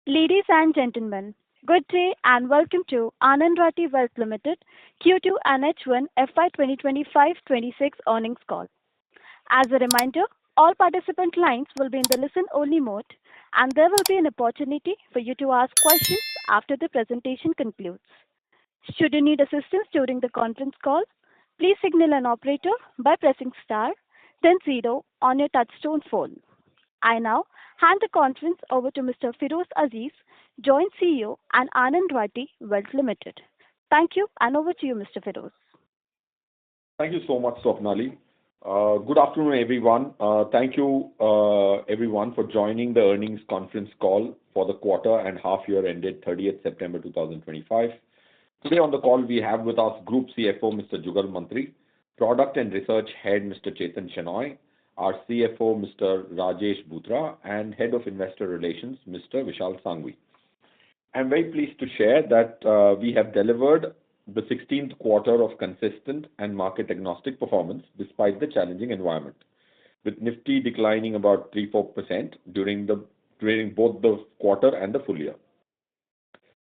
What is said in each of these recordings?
Ladies and gentlemen, good day and welcome to Anand Rathi Wealth Limited Q2 and H1 FY 2025-26 earnings call. As a reminder, all participant lines will be in the listen-only mode, and there will be an opportunity for you to ask questions after the presentation concludes. Should you need assistance during the conference call, please signal an operator by pressing star, then zero on your touchtone phone. I now hand the conference over to Mr. Firoz Aziz, Joint CEO and Anand Rathi Wealth Limited. Thank you, and over to you, Mr. Firoz. Thank you so much, Swapnali. Good afternoon, everyone. Thank you, everyone, for joining the earnings conference call for the quarter and half year ended 30th September 2025. Today on the call, we have with us Group CFO, Mr. Jugal Mantri, Product and Research Head, Mr. Chetan Shenoy, our CFO, Mr. Rajesh Bhutra, and Head of Investor Relations, Mr. Vishal Sangvi. I'm very pleased to share that we have delivered the 16th quarter of consistent and market-agnostic performance despite the challenging environment, with Nifty declining about 3-4% during both the quarter and the full year.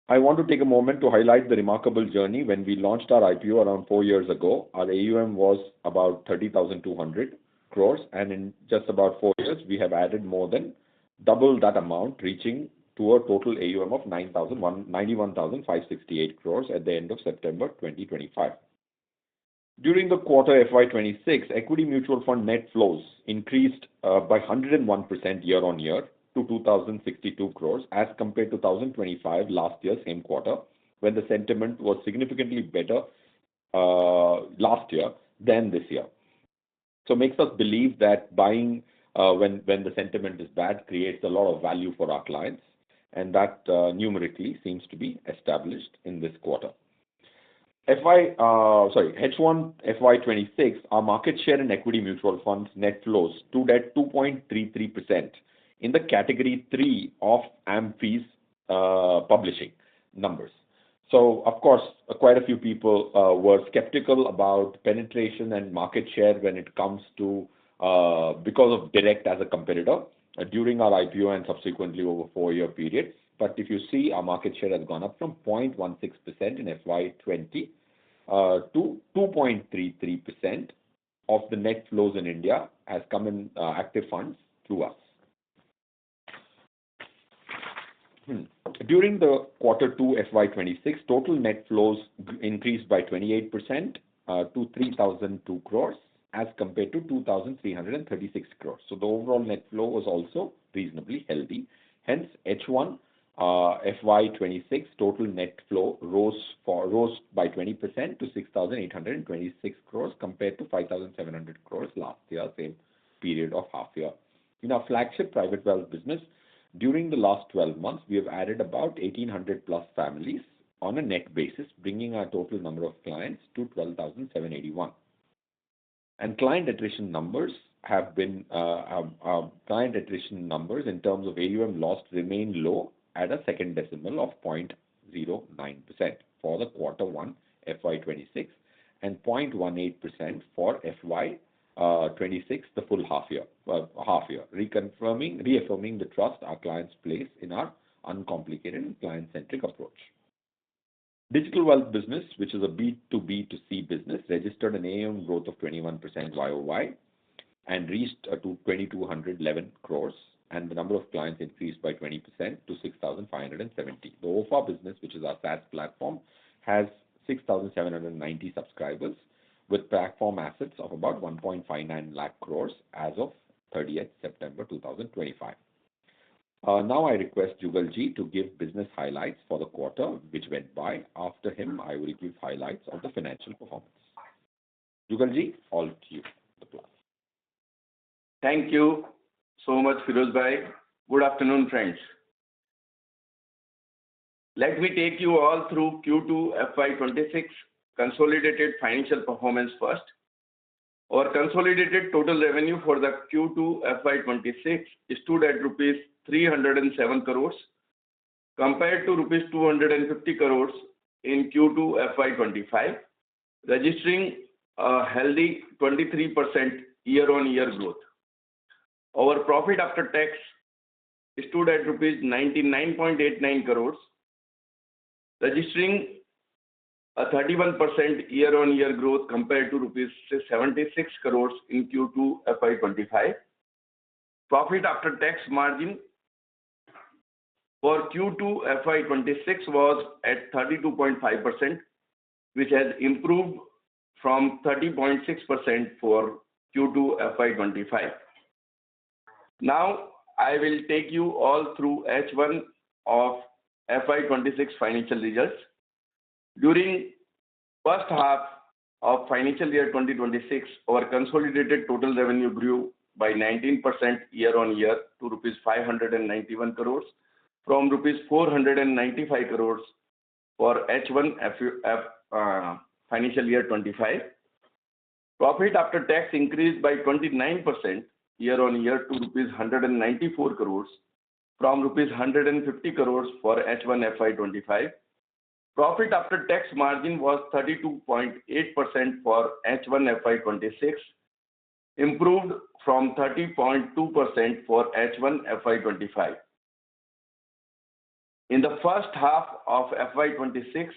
I want to take a moment to highlight the remarkable journey. When we launched our IPO around 4 years ago, our AUM was about 30,200 crores, and in just about 4 years, we have added more than double that amount, reaching to a total AUM of 91,568 crores at the end of September 2025. During the quarter FY26, equity mutual fund net flows increased by 101% year on year to 2,062 crores as compared to 1,025 last year, same quarter, when the sentiment was significantly better last year than this year. So makes us believe that buying when the sentiment is bad creates a lot of value for our clients, and that numerically seems to be established in this quarter. H1 FY26, our market share in equity mutual funds net flows stood at 2.33% in the category 3 of AMFI's publishing numbers. So, of course, quite a few people were skeptical about penetration and market share when it comes to because of direct as a competitor during our IPO and subsequently over 4-year period. But if you see, our market share has gone up from 0.16% in FY20 to 2.33% of the net flows in India has come in active funds through us. During the quarter 2 FY26, total net flows increased by 28% to 3,002 crores as compared to 2,336 crores. So the overall net flow was also reasonably healthy. Hence, H1 FY26 total net flow rose by 20% to 6,826 crores compared to 5,700 crores last year, same period of half year. In our flagship private wealth business, during the last 12 months, we have added about 1,800 plus families on a net basis, bringing our total number of clients to 12,781. And client attrition numbers have been client attrition numbers in terms of AUM lost remain low at a second decimal of 0.09% for the quarter 1 FY26 and 0.18% for FY26, the full half year, reaffirming the trust our clients place in our uncomplicated and client-centric approach. Digital wealth business, which is a B2B2C business, registered an AUM growth of 21% YOY and reached to 2,211 crores, and the number of clients increased by 20% to 6,570. The OFA business, which is our SaaS platform, has 6,790 subscribers with platform assets of about 1.59 lakh crores as of 30th September 2025. Now I request Jugalji to give business highlights for the quarter which went by. After him, I will give highlights of the financial performance. Jugalji, all to you. The plus. Thank you so much, Firoz Bhai. Good afternoon, friends. Let me take you all through Q2 FY26 consolidated financial performance first. Our consolidated total revenue for the Q2 FY26 stood at rupees 307 crores compared to rupees 250 crores in Q2 FY25, registering a healthy 23% year-on-year growth. Our profit after tax stood at rupees 99.89 crores, registering a 31% year-on-year growth compared to rupees 76 crores in Q2 FY25. Profit after tax margin for Q2 FY26 was at 32.5%, which has improved from 30.6% for Q2 FY25. Now, I will take you all through H1 of FY26 financial results. During first half of financial year 2026, our consolidated total revenue grew by 19% year-on-year to rupees 591 crores from rupees 495 crores for H1 financial year 25. Profit after tax increased by 29% year-on-year to rupees 194 crores from rupees 150 crores for H1 FY25. Profit after tax margin was 32.8% for H1 FY26, improved from 30.2% for H1 FY25. In the first half of FY26,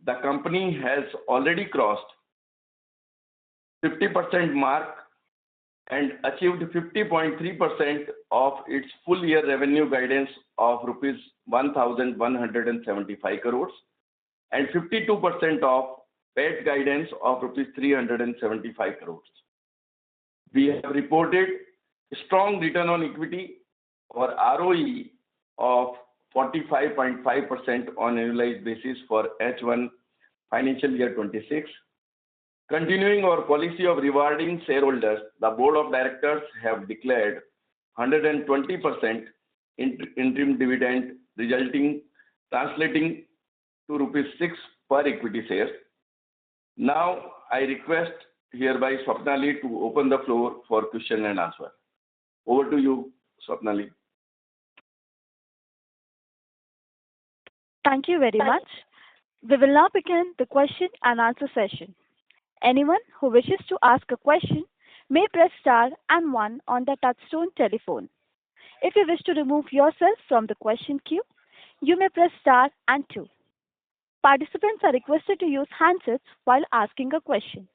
the company has already crossed 50% mark and achieved 50.3% of its full year revenue guidance of rupees 1,175 crores and 52% of PAT guidance of rupees 375 crores. We have reported strong return on equity or ROE of 45.5% on annualized basis for H1 financial year 26. Continuing our policy of rewarding shareholders, the Board of Directors have declared 120% interim dividend, translating to rupees 6 per equity share. Now, I request hereby Swapnali to open the floor for question and answer. Over to you, Swapnali. Thank you very much. We will now begin the question and answer session. Anyone who wishes to ask a question may press star and one on the touchtone telephone. If you wish to remove yourself from the question queue, you may press star and two. Participants are requested to use handsets while asking a question.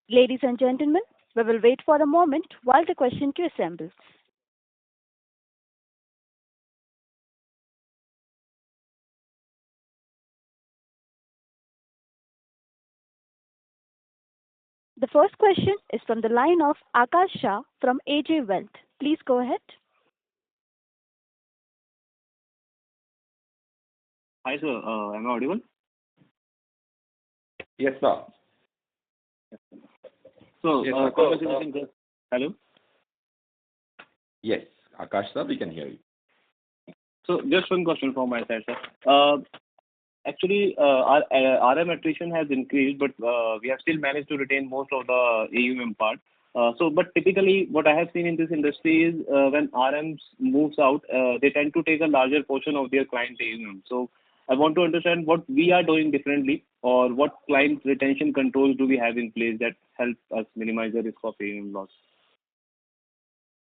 Ladies and gentlemen, we will wait for a moment while the question queue assembles. The first question is from the line of Akash Shah from AJ Wealth. Please go ahead. Hi, sir. Am I audible? Yes, sir. So, Yes, congratulations, sir. Hello? Yes, Akash sir, we can hear you. So, just one question from my side, sir. Actually, our RM attrition has increased, but we have still managed to retain most of the AUM part. But typically, what I have seen in this industry is when RMs moves out, they tend to take a larger portion of their client AUM. So, I want to understand what we are doing differently, or what client retention controls do we have in place that help us minimize the risk of AUM loss.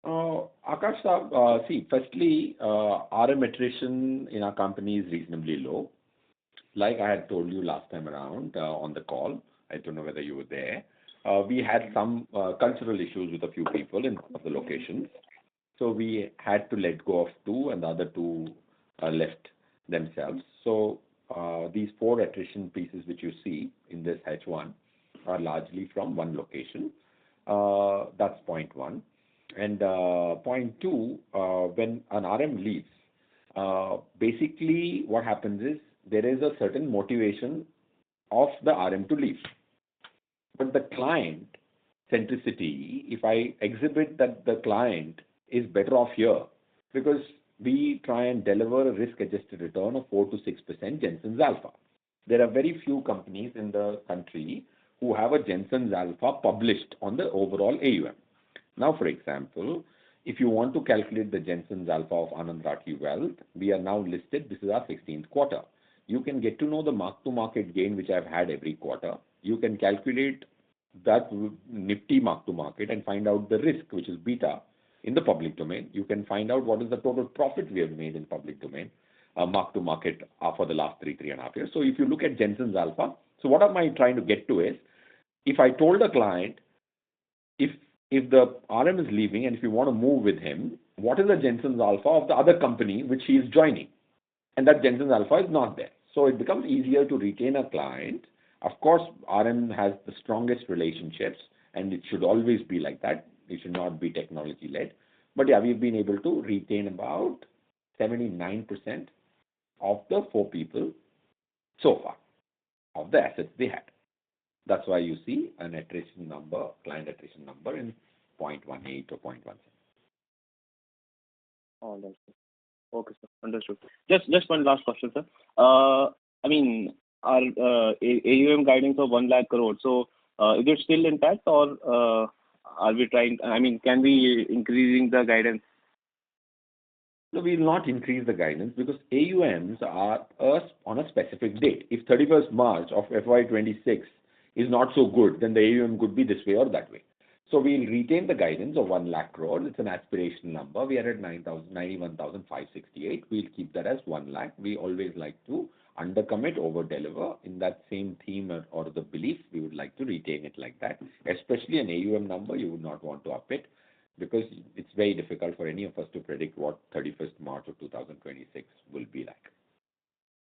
Akash sir, see, firstly, RM attrition in our company is reasonably low. Like I had told you last time around on the call, I don't know whether you were there. We had some cultural issues with a few people in one of the locations. So we had to let go of two, and the other two left themselves. So these 4 attrition pieces which you see in this H1 are largely from one location. That's point one. And point two, when an RM leaves, basically what happens is there is a certain motivation of the RM to leave. But the client centricity, if I exhibit that the client is better off here, because we try and deliver a risk-adjusted return of 4 to 6% Jensen's Alpha. There are very few companies in the country who have a Jensen's Alpha published on the overall AUM. Now, for example, if you want to calculate the Jensen's Alpha of Anand Rathi Wealth, we are now listed. This is our 16th quarter. You can get to know the mark-to-market gain which I've had every quarter. You can calculate that Nifty mark-to-market and find out the risk, which is beta, in the public domain. You can find out what is the total profit we have made in public domain, mark to market for the last 3.5 years. So if you look at Jensen's Alpha, so what am I trying to get to is, if I told a client, if the RM is leaving and if you want to move with him, what is the Jensen's Alpha of the other company which he is joining? And that Jensen's Alpha is not there. So it becomes easier to retain a client. Of course, RM has the strongest relationships, and it should always be like that. It should not be technology-led. But yeah, we've been able to retain about 79% of the 4 people so far of the assets they had. That's why you see an attrition number, client attrition number in 0.18 or 0.17. All right, sir. Okay, sir. Understood. Just one last question, sir. I mean, our AUM guidance of 1 lakh crore. So, is it still intact, or are we trying? I mean, can we increasing the guidance? No, we will not increase the guidance because AUMs are on a specific date. If 31st March of FY26 is not so good, then the AUM could be this way or that way. So we'll retain the guidance of 1 lakh crore. It's an aspirational number. We are at 91,568. We'll keep that as 1 lakh. We always like to undercommit, over-deliver. In that same theme or the belief, we would like to retain it like that. Especially an AUM number, you would not want to up it because it's very difficult for any of us to predict what 31st March of 2026 will be like.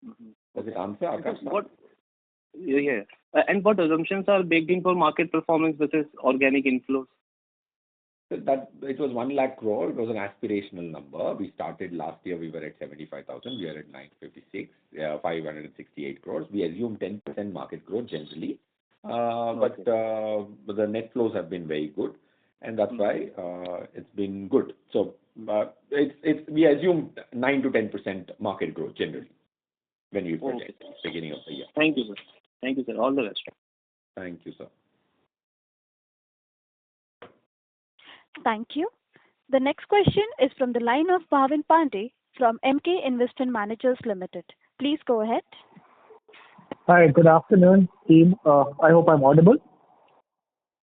Mm-hmm. Does it answer, Akash? Yeah. And what assumptions are baked in for market performance versus organic inflows? That it was 1 lakh crore. It was an aspirational number. We started last year. We were at 75,000. We are at 568 crores. We assume 10% market growth generally, but the net flows have been very good, and that's why it's been good. So we assume 9 to 10% market growth generally when we project beginning of the year. Thank you, sir. Thank you, sir. All the best. Thank you, sir. Thank you. The next question is from the line of Bhavin Pandey from MK Investment Managers Limited. Please go ahead. Hi, good afternoon, team. I hope I'm audible.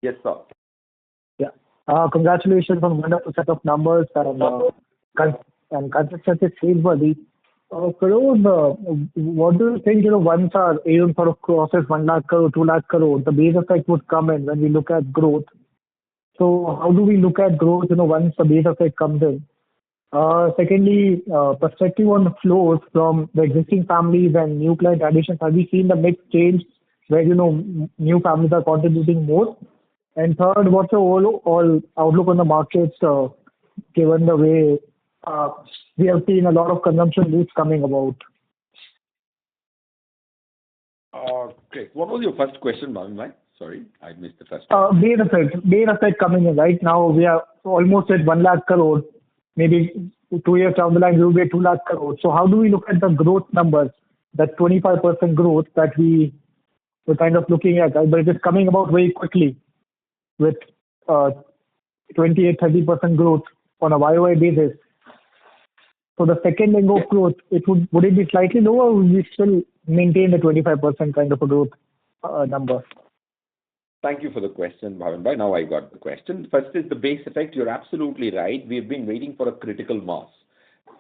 Yes, sir. Yeah. Congratulations on wonderful set of numbers and consistency seaworthy. Feroz, what do you think, once our AUM sort of crosses 1 lakh crore, 2 lakh crore, the base effect would come in when we look at growth. So how do we look at growth, once the base effect comes in? Secondly, perspective on the flows from the existing families and new client additions. Have we seen the mix change where, new families are contributing more? And third, what's the all outlook on the markets, given the way we have seen a lot of consumption leads coming about? Great. What was your first question, Bhavin? Sorry, I missed the first one. Base effect coming in, right? Now we are almost at 1 lakh crore. Maybe 2 years down the line, we will be at 2 lakh crore. So how do we look at the growth numbers, that 25% growth that we were kind of looking at, right? But it is coming about very quickly with 28-30% growth on a YOY basis. So the second leg of growth, would it be slightly lower, or will we still maintain the 25% kind of a growth number? Thank you for the question, Bhavin. Now I got the question. First is the base effect. You're absolutely right. We've been waiting for a critical mass.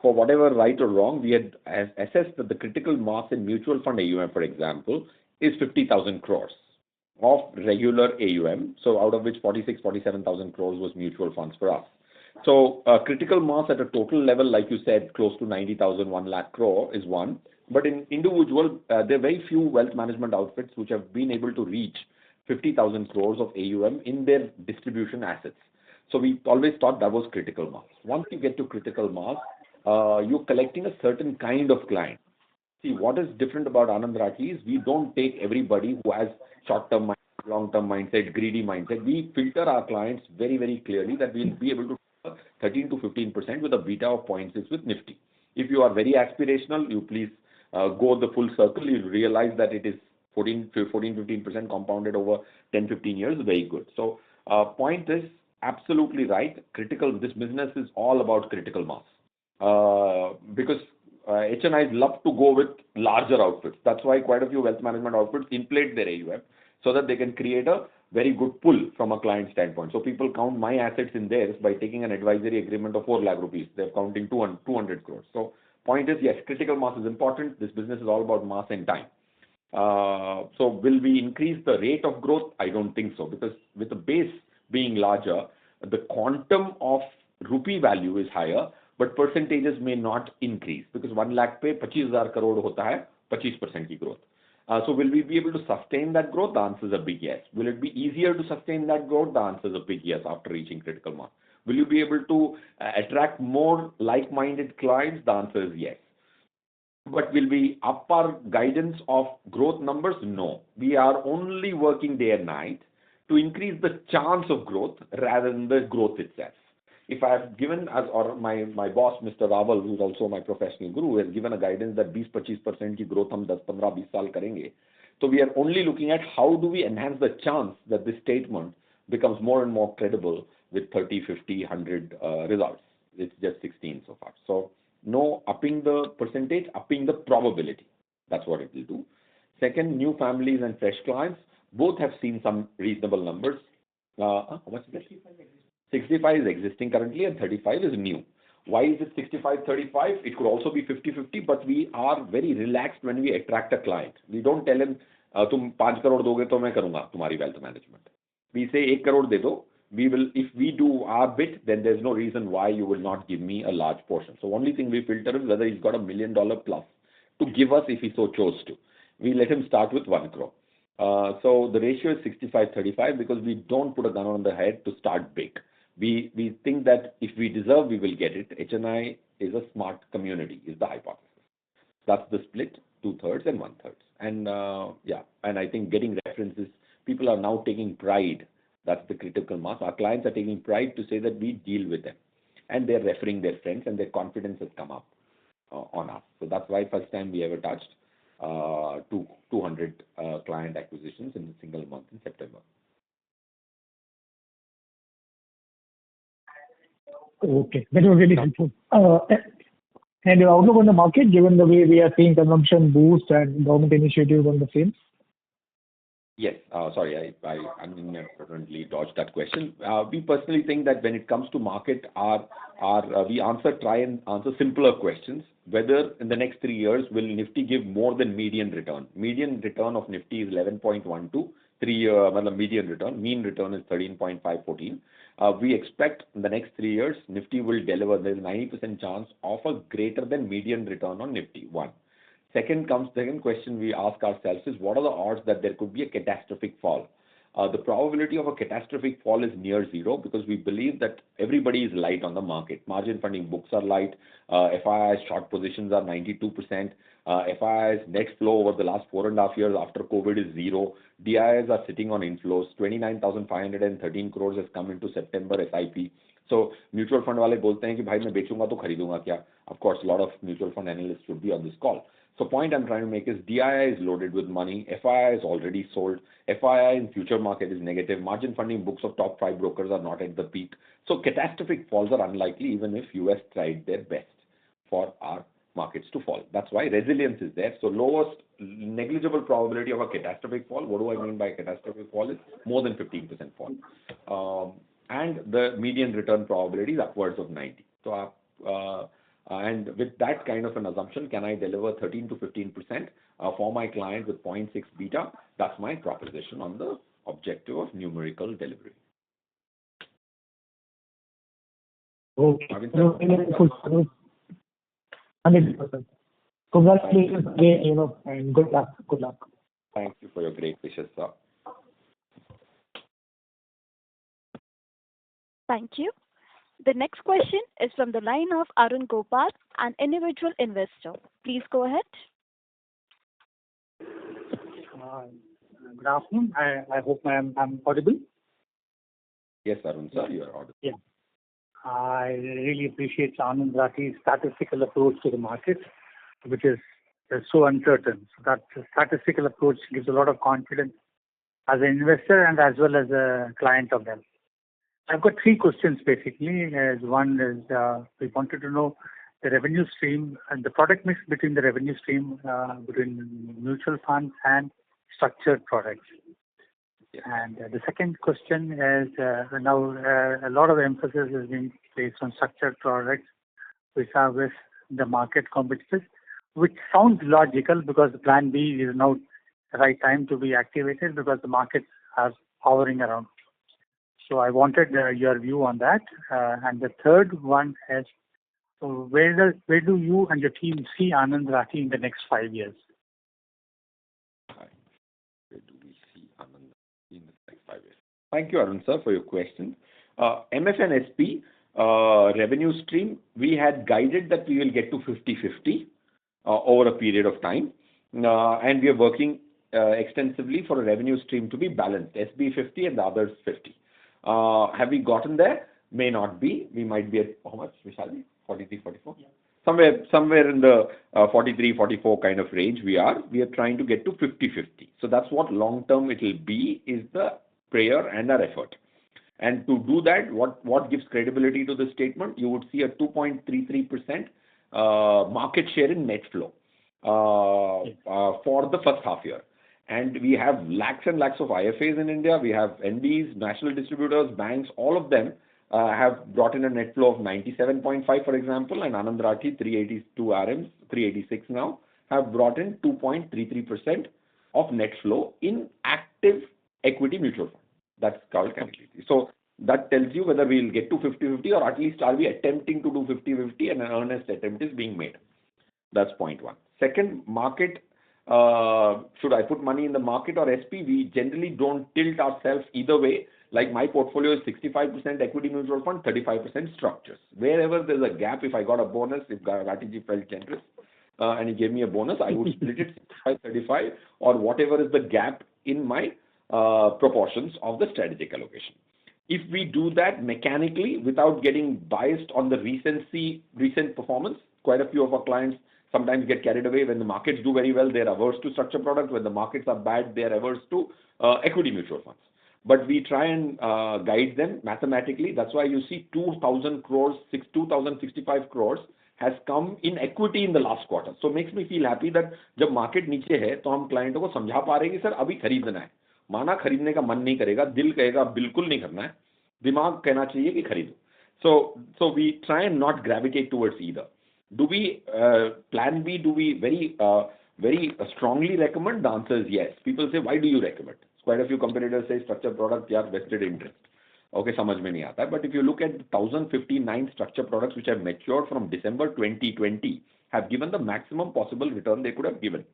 For whatever right or wrong, we had assessed that the critical mass in mutual fund AUM, for example, is 50,000 crores of regular AUM. So out of which 47,000 crores was mutual funds for us. So critical mass at a total level, like you said, close to 90,000, 1 lakh crore is one. But in individual, there are very few wealth management outfits which have been able to reach 50,000 crores of AUM in their distribution assets. So we always thought that was critical mass. Once you get to critical mass, you're collecting a certain kind of client. See, what is different about Anand Rathi is we don't take everybody who has short-term mindset, long-term mindset, greedy mindset. We filter our clients very, very clearly that we'll be able to 13 to 15% with a beta of 0.6 with Nifty. If you are very aspirational, you please go the full circle. You'll realize that it is 14-15% compounded over 10-15 years, very good. So point is absolutely right. This business is all about critical mass because HNIs love to go with larger outfits. That's why quite a few wealth management outfits inflate their AUM so that they can create a very good pull from a client standpoint. So people count my assets in theirs by taking an advisory agreement of 4 lakh rupees. They're counting 200 crores. So point is, yes, critical mass is important. This business is all about mass and time. So will we increase the rate of growth? I don't think so, because with the base being larger, the quantum of rupee value is higher, but percentages may not increase, because 1 lakh पे 25,000 crore होता है 25% की growth. So will we be able to sustain that growth? The answer is a big yes. Will it be easier to sustain that growth? The answer is a big yes after reaching critical mass. Will you be able to attract more like-minded clients? The answer is yes. But will we up our guidance of growth numbers? No. We are only working day and night to increase the chance of growth rather than the growth itself. If I have given, as or my boss, Mr. Raval, who is also my professional guru, has given a guidance that 20-25% की growth हम 10-15-20 साल करेंगे, so we are only looking at how do we enhance the chance that this statement becomes more and more credible with 30, 50, 100 results. It's just 16 so far. So no upping the percentage, upping the probability. That's what it will do. Second, new families and fresh clients both have seen some reasonable numbers. What's that? 65 is existing currently and 35 is new. Why is it 65-35? It could also be 50-50, but we are very relaxed when we attract a client. We don't tell him, तुम 5 crore दोगे तो मैं करूँगा तुम्हारी wealth management. We say 1 crore दे दो. We will, if we do our bit, then there's no reason why you will not give me a large portion. So only thing we filter is whether he's got $1 million plus to give us if he so chose to. We let him start with 1 crore. So the ratio is 65-35 because we don't put a gun on the head to start big. We think that if we deserve, we will get it. HNI is a smart community, is the hypothesis. That's the split, 2/3 and 1/3. And and I think getting references, people are now taking pride. That's the critical mass. Our clients are taking pride to say that we deal with them. And they're referring their friends and their confidence has come up on us. So that's why first time we ever touched 200 client acquisitions in a single month in September. Okay, that was really helpful. And your outlook on the market, given the way we are seeing consumption boost and government initiatives on the same? Yes. Sorry, I inadvertently dodged that question. We personally think that when it comes to market, we try and answer simpler questions. Whether in the next 3 years will Nifty give more than median return? Median return of Nifty is 11.12. 3-year median return. Mean return is 13.514. We expect in the next 3 years, Nifty will deliver. There's 90% chance of a greater than median return on Nifty. One. Second question we ask ourselves is, what are the odds that there could be a catastrophic fall? The probability of a catastrophic fall is near zero because we believe that everybody is light on the market. Margin funding books are light. FII's short positions are 92%. FII's net flow over the last 4.5 years after COVID is zero. DIIs are sitting on inflows. 29,513 crores has come into September SIP. So mutual fund वाले बोलते हैं कि भाई मैं बेचूंगा तो खरीदूंगा क्या? Of course, a lot of mutual fund analysts should be on this call. So point I'm trying to make is DII is loaded with money. FII is already sold. FII in future market is negative. Margin funding books of top 5 brokers are not at the peak. So catastrophic falls are unlikely even if US tried their best for our markets to fall. That's why resilience is there. So lowest negligible probability of a catastrophic fall. What do I mean by catastrophic fall is more than 15% fall. And the median return probability is upwards of 90. So and with that kind of an assumption, can I deliver 13 to 15% for my client with 0.6 beta? That's my proposition on the objective of numerical delivery. Okay. 100%. Congratulations again, and good luck. Good luck. Thank you for your great wishes, sir. Thank you. The next question is from the line of Arun Gopal, an individual investor. Please go ahead. Good afternoon. I hope I'm audible. Yes, Arun sir, you are audible. Yeah. I really appreciate Anand Rathi's statistical approach to the market, which is so uncertain. So that statistical approach gives a lot of confidence as an investor and as well as a client of them. I've got 3 questions basically. One is we wanted to know the revenue stream and the product mix between the revenue stream between mutual funds and structured products. Yes. And the second question is now a lot of emphasis is being placed on structured products which are with the market competitors, which sounds logical because the plan B is now the right time to be activated because the markets are hovering around. So I wanted your view on that. And the third one is where do you and your team see Anand Rathi in the next 5 years? Where do we see Anand in the next 5 years? Thank you, Arun sir, for your question. MF and SP revenue stream, we had guided that we will get to 50-50 over a period of time. And we are working extensively for a revenue stream to be balanced, SB 50 and the others 50. Have we gotten there? May not be. We might be at how much, Vishali? 43, 44? Yeah. Somewhere in the 43, 44 kind of range we are. We are trying to get to 50-50. So that's what long term it will be, is the prayer and our effort. And to do that, what gives credibility to the statement? You would see a 2.33% market share in net flow for the first half year. And we have lakhs and lakhs of IFAs in India. We have NBs, national distributors, banks, all of them have brought in a net flow of 97.5, for example, and Anand Rathi, 382 RMs, 386 now, have brought in 2.33% of net flow in active equity mutual fund. That's called connectivity. So that tells you whether we will get to 50-50 or at least are we attempting to do 50-50 and an earnest attempt is being made. That's point one. Second, market, should I put money in the market or SP? We generally don't tilt ourselves either way. Like my portfolio is 65% equity mutual fund, 35% structures. Wherever there's a gap, if I got a bonus, if Ratiji felt generous and he gave me a bonus, I would split it 65-35 or whatever is the gap in my proportions of the strategic allocation. If we do that mechanically without getting biased on the recent performance, quite a few of our clients sometimes get carried away. When the markets do very well, they're averse to structured products. When the markets are bad, they're averse to equity mutual funds. But we try and guide them mathematically. That's why you see 2,000 crores, 2,065 crores has come in equity in the last quarter. So makes me feel happy that जब market नीचे है तो हम क्लाइंटों को समझा पा रहे हैं कि सर अभी खरीदना है. माना खरीदने का मन नहीं करेगा, दिल कहेगा बिल्कुल नहीं करना है, दिमाग कहना चाहिए कि खरीदो. So we try and not gravitate towards either. Do we plan B? Do we very strongly recommend? The answer is yes. People say, why do you recommend? Quite a few competitors say structured product, yeah, vested interest. Okay, समझ में नहीं आता. But if you look at 1,059 structured products which have matured from December 2020, have given the maximum possible return they could have given.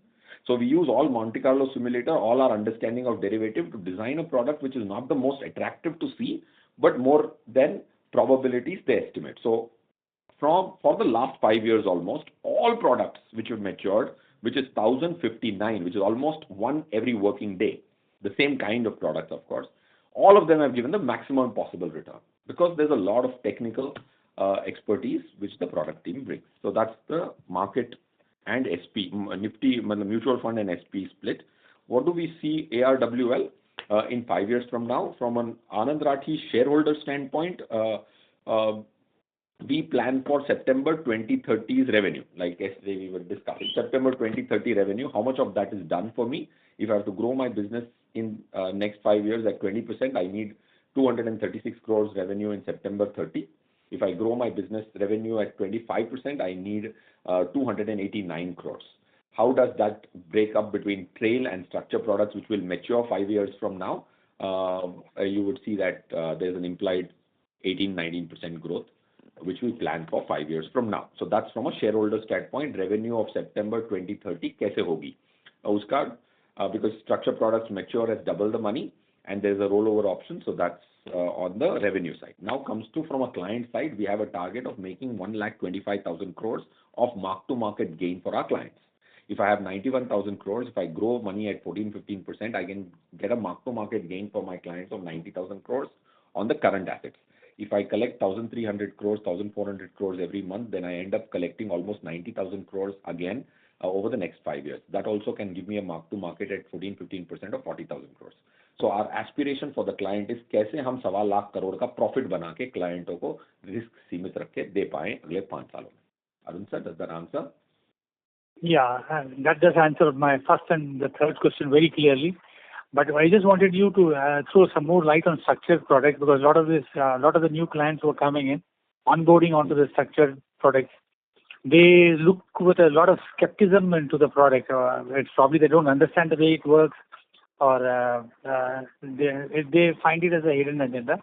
So we use all Monte Carlo simulator, all our understanding of derivative to design a product which is not the most attractive to see, but more than probabilities they estimate. So for the last 5 years almost, all products which have matured, which is 1,059, which is almost one every working day, the same kind of products, of course, all of them have given the maximum possible return because there's a lot of technical expertise which the product team brings. So that's the market and SP, Nifty, mutual fund and SP split. What do we see ARWL in 5 years from now? From an Anand Rathi shareholder standpoint, we plan for September 2030's revenue, like yesterday we were discussing. September 2030 revenue, how much of that is done for me? If I have to grow my business in next 5 years at 20%, I need 236 crores revenue in September 30. If I grow my business revenue at 25%, I need 289 crores. How does that break up between trail and structured products which will mature 5 years from now? You would see that there's an implied 18-19% growth, which we plan for 5 years from now. So that's from a shareholder standpoint, revenue of September 2030 कैसे होगी? उसका because structured products mature as double the money and there's a rollover option, so that's on the revenue side. Now comes to from a client side, we have a target of making 1,25,000 crores of mark-to-market gain for our clients. If I have 91,000 crores, if I grow money at 14-15%, I can get a mark-to-market gain for my clients of 90,000 crores on the current assets. If I collect 1,300 crores, 1,400 crores every month, then I end up collecting almost 90,000 crores again over the next 5 years. That also can give me a mark-to-market at 14-15% of 40,000 crores. So our aspiration for the client is कैसे हम 1.25 लाख करोड़ का profit बना के क्लाइंटों को risk सीमित रख के दे पाएं अगले 5 सालों में. Arun sir, does that answer? Yeah, that does answer my first and the third question very clearly. But I just wanted you to throw some more light on structured products, because a lot of the new clients who are coming in, onboarding onto the structured products, they look with a lot of skepticism into the product. It's probably they don't understand the way it works, or they find it as a hidden agenda.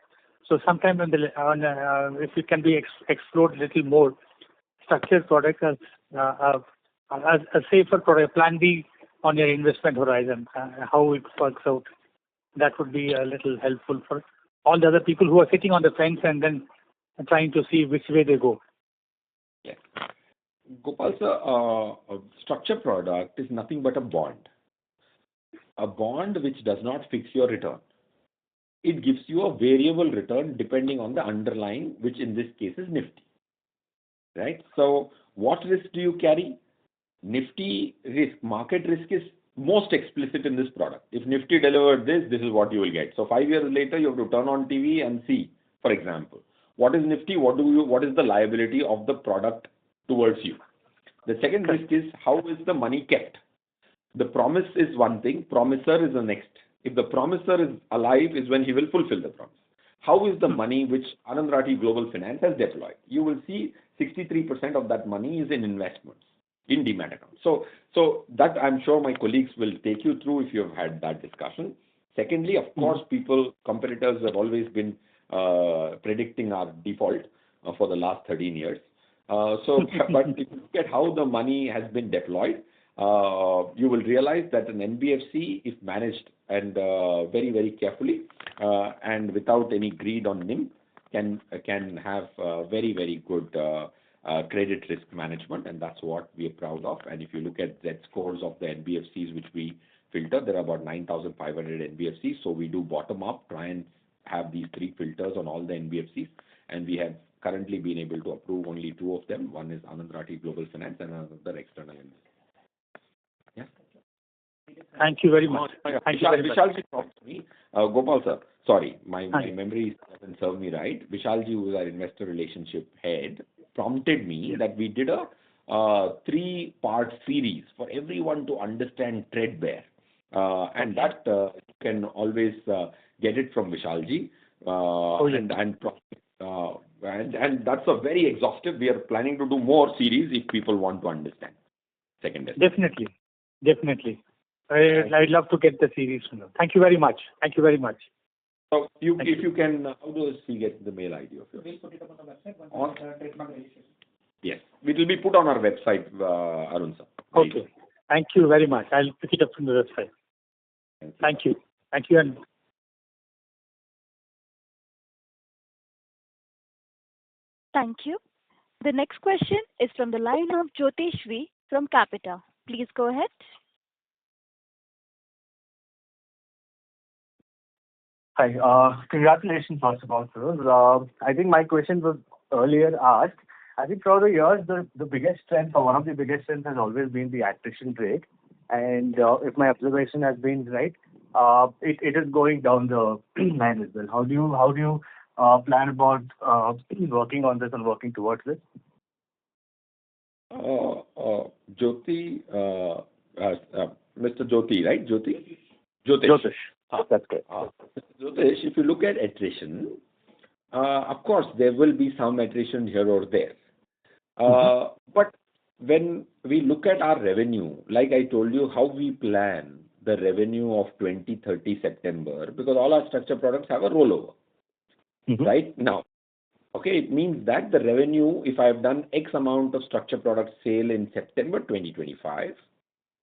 So sometime if it can be explored a little more, structured products as a safer product, plan B on your investment horizon, how it works out. That would be a little helpful for all the other people who are sitting on the fence and then trying to see which way they go. Yeah. Gopal sir, a structured product is nothing but a bond. A bond which does not fix your return. It gives you a variable return depending on the underlying, which in this case is Nifty. Right? So what risk do you carry? Nifty risk, market risk is most explicit in this product. If Nifty delivered this is what you will get. So 5 years later, you have to turn on TV and see, for example, what is Nifty, what is the liability of the product towards you. The second risk is how is the money kept. The promise is one thing, promisor is the next. If the promisor is alive is when he will fulfill the promise. How is the money which Anand Rathi Global Finance has deployed? You will see 63% of that money is in investments, in demat accounts. So that I'm sure my colleagues will take you through if you have had that discussion. Secondly, of course, competitors have always been predicting our default for the last 13 years. But if you look at how the money has been deployed, you will realize that an NBFC, if managed and very, very carefully and without any greed on NIM, can have very, very good credit risk management, and that's what we are proud of. And if you look at Z scores of the NBFCs which we filter, there are about 9,500 NBFCs. So we do bottom up, try and have these 3 filters on all the NBFCs, and we have currently been able to approve only 2 of them. One is Anand Rathi Global Finance and another external investor. Yeah. Thank you very much. Vishalji talked to me. Gopal sir, sorry, my memory doesn't serve me right. Vishalji, who is our investor relationship head, prompted me that we did a 3-part series for everyone to understand threadbare. And that you can always get it from Vishalji. And that's a very exhaustive. We are planning to do more series if people want to understand. Definitely. I'd love to get the series from them. Thank you very much. So if you can, how does he get the mail ID of yours? We'll put it up on the website once the trademark registration. Yes, it will be put on our website, Arun sir. Okay. Thank you very much. I'll pick it up from the website. Thank you. And Thank you. The next question is from the line of Jyoteshvi from Capita. Please go ahead. Hi. Congratulations, first of all, sir. I think my question was earlier asked. I think throughout the years, the biggest strength, or one of the biggest strengths, has always been the attrition rate. And if my observation has been right, it is going down the line as well. How do you plan about working on this and working towards this? Jyoti, Mr. Jyoti, right? Jyotish. That's great. Jyotish, if you look at attrition, of course, there will be some attrition here or there. But when we look at our revenue, like I told you, how we plan the revenue of 2030 September, because all our structured products have a rollover. Right now. Okay, it means that the revenue, if I have done X amount of structured product sale in September 2025,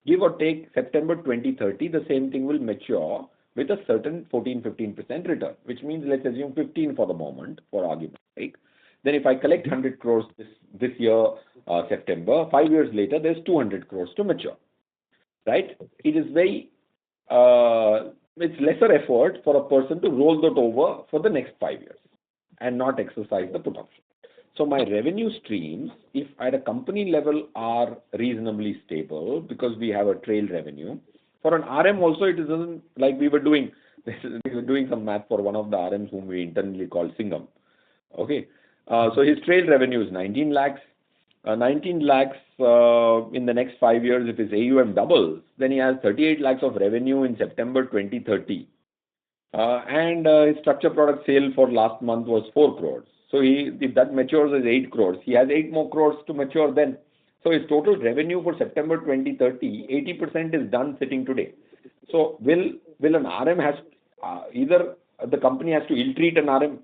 give or take September 2030, the same thing will mature with a certain 14-15% return, which means let's assume 15 for the moment, for argument's sake. Then if I collect 100 crores this year, September, 5 years later, there's 200 crores to mature. Right? It is very, it's lesser effort for a person to roll that over for the next 5 years and not exercise the put option. So my revenue streams, if at a company level, are reasonably stable because we have a trail revenue. For an RM also, it isn't like we were doing some math for one of the RMs whom we internally call Singham. Okay. So his trail revenue is 19 lakhs. 19 lakhs in the next 5 years, if his AUM doubles, then he has 38 lakhs of revenue in September 2030. And his structured product sale for last month was 4 crores. So if that matures as 8 crores, he has 8 more crores to mature then. So his total revenue for September 2030, 80% is done sitting today. So will an RM has either the company has to ill-treat an RM,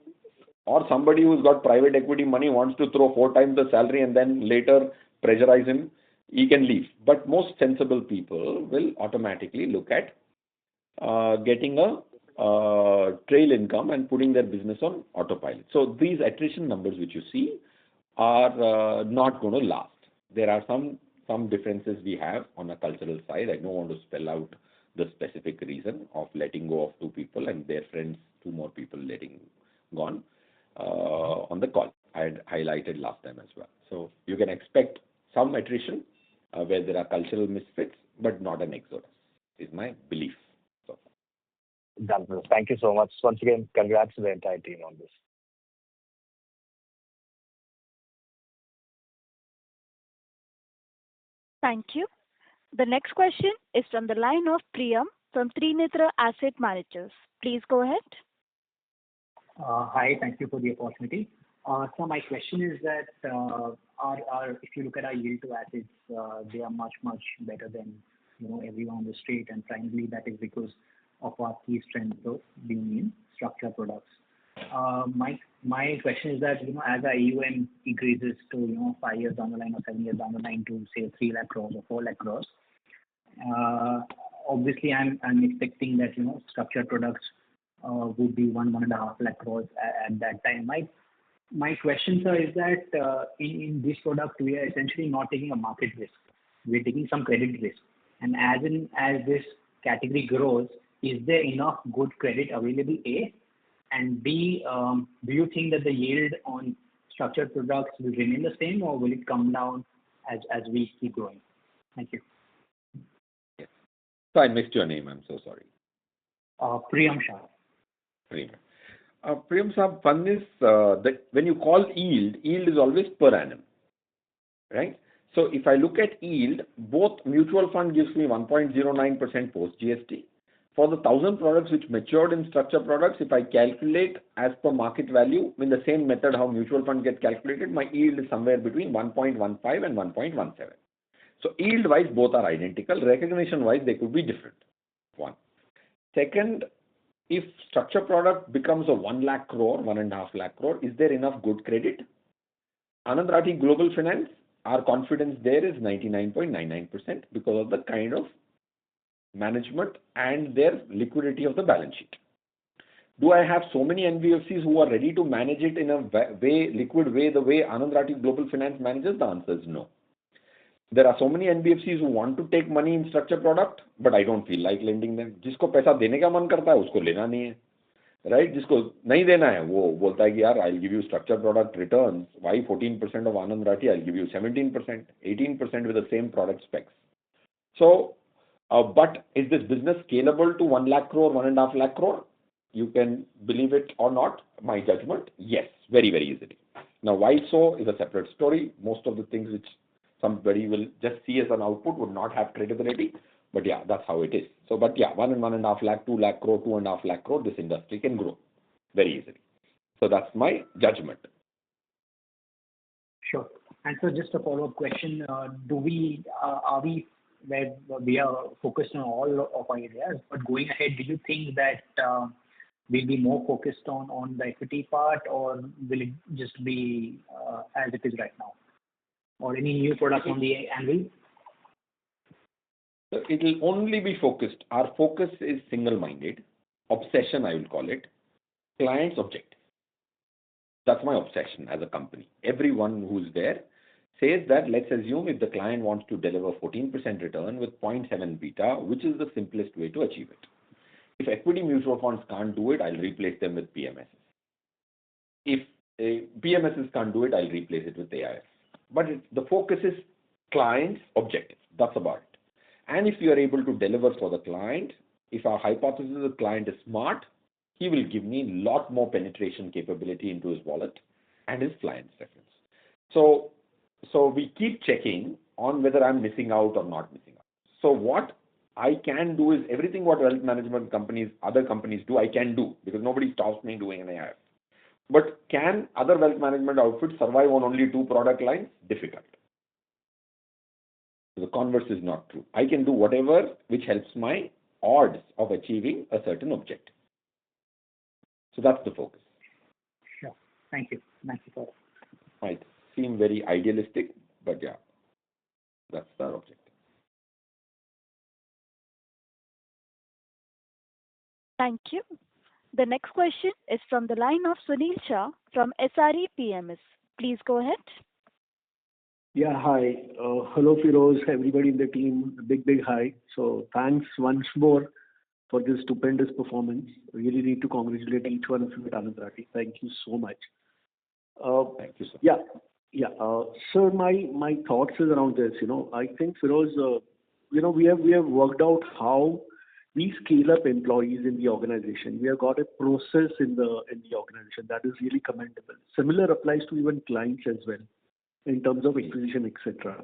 or somebody who's got private equity money wants to throw 4 times the salary and then later pressurize him, he can leave. But most sensible people will automatically look at getting a trail income and putting their business on autopilot. So these attrition numbers which you see are not going to last. There are some differences we have on a cultural side. I don't want to spell out the specific reason of letting go of 2 people and their friends, 2 more people letting gone on the call. I had highlighted last time as well. So you can expect some attrition where there are cultural misfits, but not an exodus, is my belief. So. Done. Thank you so much. Once again, congrats to the entire team on this. Thank you. The next question is from the line of Priyam from Trinitra Asset Managers. Please go ahead. Hi, thank you for the opportunity. So my question is that if you look at our yield to assets, they are much better than everyone on the street, and primarily that is because of our key strength of being in structured products. My question is that as our AUM increases to 5 years down the line or 7 years down the line to say 3 lakh crores or 4 lakh crores, obviously I'm expecting that structured products would be 1.5 lakh crores at that time. My question, sir, is that in this product we are essentially not taking a market risk. We're taking some credit risk, and as this category grows, is there enough good credit available? A, and B, do you think that the yield on structured products will remain the same, or will it come down as we keep growing? Thank you. Yes. So I missed your name. I'm so sorry. Priyam Shah. Priyam Shah, fun is that when you call yield is always per annum, right? So if I look at yield, both mutual fund gives me 1.09% post GST. For the 1,000 products which matured in structured products, if I calculate as per market value in the same method how mutual fund gets calculated, my yield is somewhere between 1.15 and 1.17. So yield wise both are identical. Recognition wise they could be different. One. Second, if structured product becomes a 1 lakh crore, 1.5 lakh crore, is there enough good credit? Anand Rathi Global Finance, our confidence there is 99.99% because of the kind of management and their liquidity of the balance sheet. Do I have so many NBFCs who are ready to manage it in a liquid way, the way Anand Rathi Global Finance manages? The answer is no. There are so many NBFCs who want to take money in structured product, but I don't feel like lending them. जिसको पैसा देने का मन करता है उसको लेना नहीं है, right? जिसको नहीं देना है वो बोलता है कि यार I'll give you structured product returns. Why 14% of Anand Rathi? I'll give you 17%, 18% with the same product specs. So, but is this business scalable to 1 lakh crore, 1.5 lakh crore? You can believe it or not. My judgment, yes, very easily. Now, why so is a separate story. Most of the things which somebody will just see as an output would not have credibility. But yeah, that's how it is. So, but yeah, 1.5 lakh, 2 lakh crore, 2.5 lakh crore, this industry can grow very easily. So that's my judgment. Sure. And so just a follow-up question, are we where we are focused on all of our areas, but going ahead, do you think that we'll be more focused on the equity part, or will it just be as it is right now? Or any new product on the anvil? So it will only be focused. Our focus is single-minded. Obsession, I will call it. Client's objective. That's my obsession as a company. Everyone who's there says that let's assume if the client wants to deliver 14% return with 0.7 beta, which is the simplest way to achieve it. If equity mutual funds can't do it, I'll replace them with PMSs. If PMSs can't do it, I'll replace it with AIFs. But the focus is client's objective. That's about it. And if you are able to deliver for the client, if our hypothesis is the client is smart, he will give me a lot more penetration capability into his wallet and his client's reference. So So we keep checking on whether I'm missing out or not missing out. So what I can do is everything what wealth management companies, other companies do, I can do because nobody stops me doing an AIF. But can other wealth management outfits survive on only 2 product lines? Difficult. The converse is not true. I can do whatever which helps my odds of achieving a certain objective. So that's the focus. Sure. Thank you. Thank you for that. Might seem very idealistic, but yeah, that's the objective. Thank you. The next question is from the line of Sunil Shah from SRE PMS. Please go ahead. Yeah, hi. Hello, Firoz, everybody in the team. Big hi. So thanks once more for this stupendous performance. Really need to congratulate each one of you at Anand Rathi. Thank you so much. Thank you, sir. Yeah. Sir, my thoughts is around this. I think Firoz, we have worked out how we scale up employees in the organization. We have got a process in the organization that is really commendable. Similar applies to even clients as well in terms of acquisition, etc.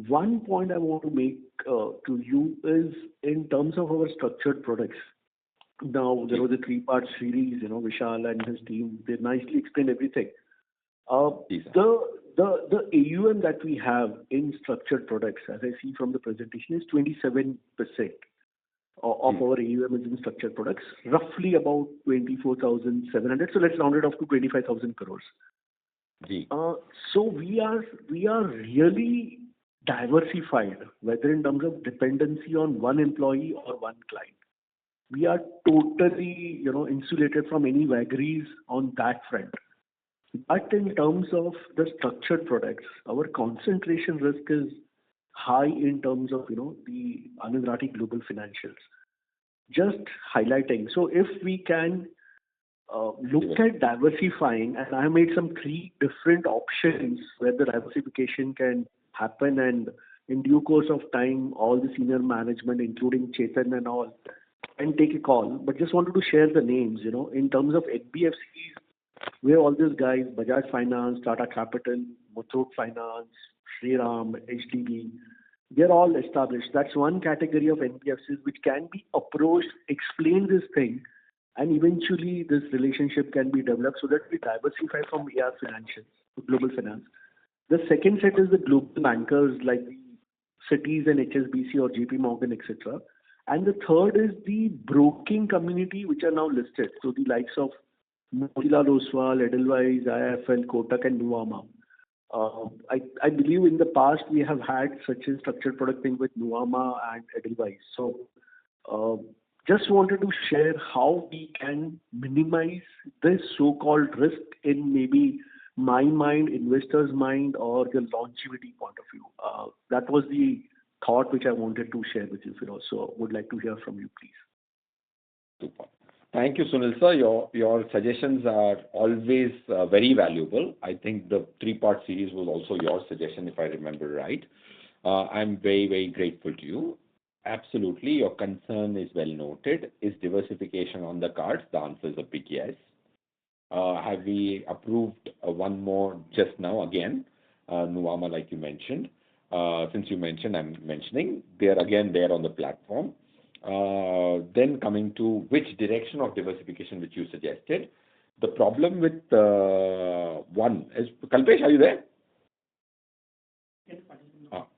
One point I want to make to you is in terms of our structured products. Now, there was a 3-part series, Vishal and his team, they nicely explained everything. Yes, The AUM that we have in structured products, as I see from the presentation, is 27% of our AUM is in structured products, roughly about 24,700. So let's round it off to 25,000 crores. So we are really diversified, whether in terms of dependency on one employee or one client. We are totally, insulated from any vagaries on that front. But in terms of the structured products, our concentration risk is high in terms of, the Anand Rathi Global Financials. Just highlighting. So if we can look at diversifying, and I have made some 3 different options where the diversification can happen, and in due course of time, all the senior management, including Chetan and all, can take a call. But just wanted to share the names, in terms of NBFCs, we have all these guys, Bajaj Finance, Tata Capital, Muthoot Finance, Shriram, HDB. They're all established. That's one category of NBFCs which can be approached, explain this thing, and eventually this relationship can be developed so that we diversify from AR Financials to Global Finance. The second set is the global bankers like the Cities and HSBC or JP Morgan, etc. And the third is the broking community which are now listed. So the likes of Motilal Oswal, Edelweiss, IIFL, Kotak and Nuvama. I believe in the past we have had such a structured product thing with Nuvama and Edelweiss. So just wanted to share how we can minimize this so-called risk in maybe my mind, investor's mind, or the longevity point of view. That was the thought which I wanted to share with you, Firoz. So would like to hear from you, please. Super. Thank you, Sunil sir. Your suggestions are always very valuable. I think the 3-part series was also your suggestion, if I remember right. I'm very, very grateful to you. Absolutely, your concern is well noted. Is diversification on the cards? The answer is a big yes. Have we approved one more just now again? Nuvama, like you mentioned. Since you mentioned, I'm mentioning. They're again there on the platform. Then coming to which direction of diversification which you suggested. The problem with one is, Kalpesh, are you there? Yes,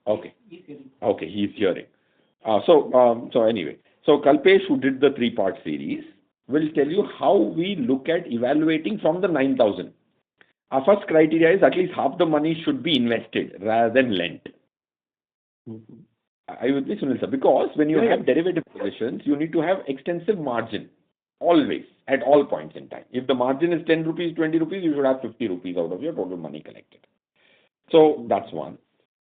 okay. he's hearing. Okay, he's hearing. So anyway, so Kalpesh, who did the 3-part series, will tell you how we look at evaluating from the 9,000. Our first criteria is at least half the money should be invested rather than lent. I would say, Sunil sir, because when you have derivative positions, you need to have extensive margin, always, at all points in time. If the margin is 10 rupees, 20 rupees, you should have 50 rupees out of your total money collected. So that's one.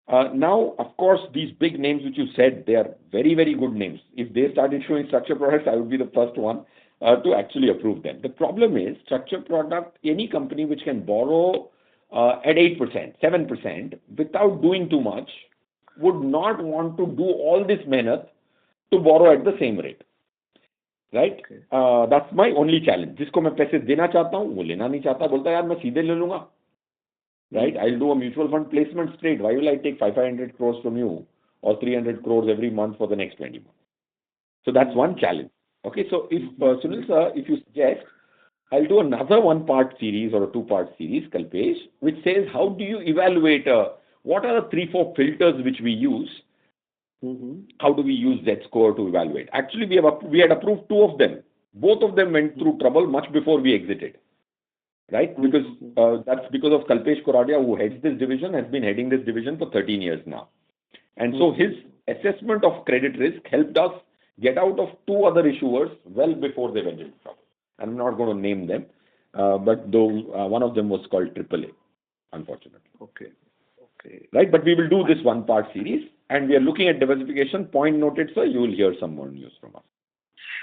Now, of course, these big names which you said, they are very, very good names. If they started showing structured products, I would be the first one to actually approve them. The problem is, structured product, any company which can borrow at 8%, 7% without doing too much, would not want to do all this mehnat to borrow at the same rate. Right? That's my only challenge. जिसको मैं पैसे देना चाहता हूँ वो लेना नहीं चाहता, बोलता है यार मैं सीधे ले लूंगा. right? I'll do a mutual fund placement straight. Why will I take 500 crores from you or 300 crores every month for the next 20 months? So that's one challenge. Okay, so if Sunil sir, if you suggest, I'll do another one-part series or a two-part series, Kalpesh, which says how do you evaluate, what are the 3-4 filters which we use? How do we use Z-score to evaluate? Actually, we had approved 2 of them. Both of them went through trouble much before we exited, right? Because that's because of Kalpesh Koradia, who heads this division, has been heading this division for 13 years now. And so his assessment of credit risk helped us get out of 2 other issuers well before they went into trouble. I'm not going to name them, but though one of them was called AAA, unfortunately. Okay. Right, but we will do this one-part series, and we are looking at diversification. Point noted, sir. You will hear some more news from us.